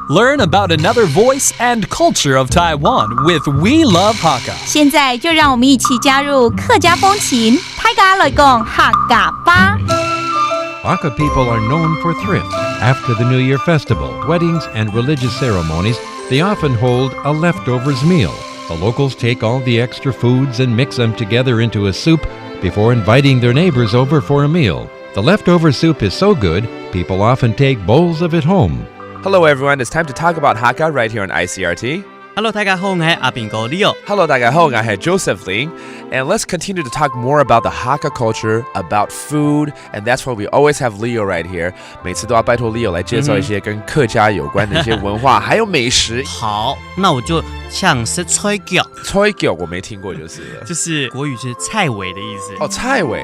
Learn about another voice and culture of Taiwan with We Love Hakka. 现在就让我们一起加入客家风情，大家来讲客家吧。Hakka people are known for thrift. After the New Year festival, weddings, and religious ceremonies, they often hold a leftovers meal. The locals take all the extra foods and mix them together into a soup before inviting their neighbors over for a meal. The leftover soup is so good, people often take bowls of it home. Hello everyone, it's time to talk about Hakka right here on Icrt. Hello， 大家好，我係阿邊個 Leo。Hello, 大家好，我係 Joseph Ling. And let's continue to talk more about the Hakka culture, about food, and that's why we always have Leo right here. 每次都要拜托 Leo 来介绍一些跟客家有关的一些文化，还有美食。好，那我就像是吹腳，吹腳我没听过就是了。就是国语是菜尾的意思。哦，菜尾，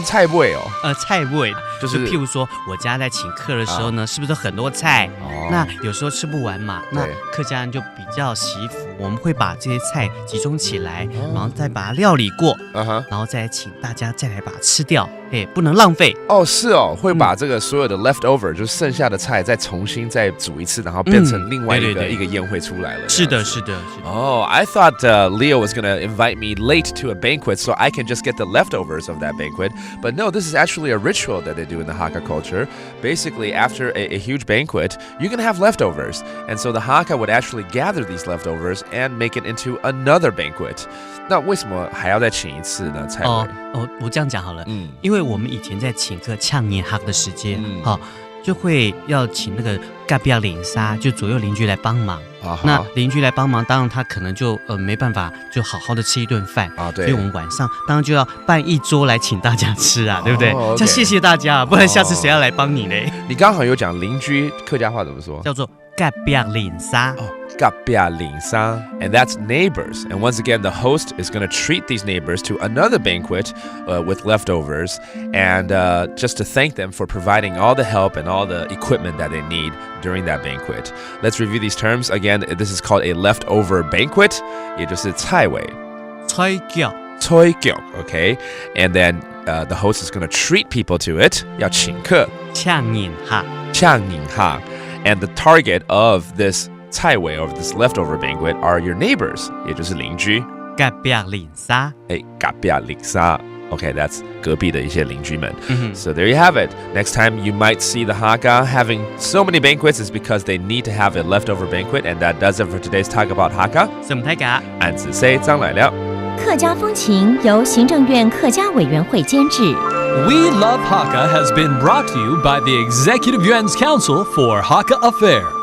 菜尾哦。菜尾就是譬如说我家在请客的时候呢，是不是很多菜？那有时候吃不完嘛，那客家人就比较惜福，我们会把这些菜集中起来，然后再把它料理过，然后再请大家再来把它吃掉，不能浪费。哦，是哦，会把这个所有的 leftover 就是剩下的菜再重新再煮一次，然后变成另外一个宴会出来了。是的，是的。Oh, I thought Leo was going to invite me late to a banquet so I can just get the leftovers of that banquet. But no, this is actually a ritual that they do in the Hakka culture. Basically, after a huge banquet, you're going to have leftovers. And so the Hakka would actually gather these leftovers and make it into another banquet. 那为什么还要再请一次呢？菜尾？我这样讲好了，因为我们以前在请客呛年哈的时间，就会要请那个隔壁邻沙，就左右邻居来帮忙。那邻居来帮忙，当然他可能就没办法就好好的吃一顿饭啊。对，所以我们晚上当然就要办一桌来请大家吃啊，对不对？这样谢谢大家，不然下次谁要来帮你嘞？你刚好有讲邻居，客家话怎么说？叫做隔壁邻沙。隔壁邻沙 and that's neighbors. And once again, the host is going to treat these neighbors to another banquet with leftovers and just to thank them for providing all the help and all the equipment that they need during that banquet. Let's review these terms. Again, this is called a leftover banquet. 也就是菜尾。吹腳。吹腳 okay? And then the host is going to treat people to it. 要請客。呛年哈。呛年哈。And the target of this 菜尾 of this leftover banquet are your neighbors, 也就是邻居。隔壁鄰沙。隔壁鄰沙。Okay, that's 隔壁的一些鄰居們。So there you have it. Next time you might see the Hakka having so many banquets is because they need to have a leftover banquet. And that does it for today's talk about Hakka. 什麼大家？俺子 say 張來了。客家風情由行政院客家委員會監製。We Love Hakka has been brought to you by the Executive Yuan's Council for Hakka Affairs.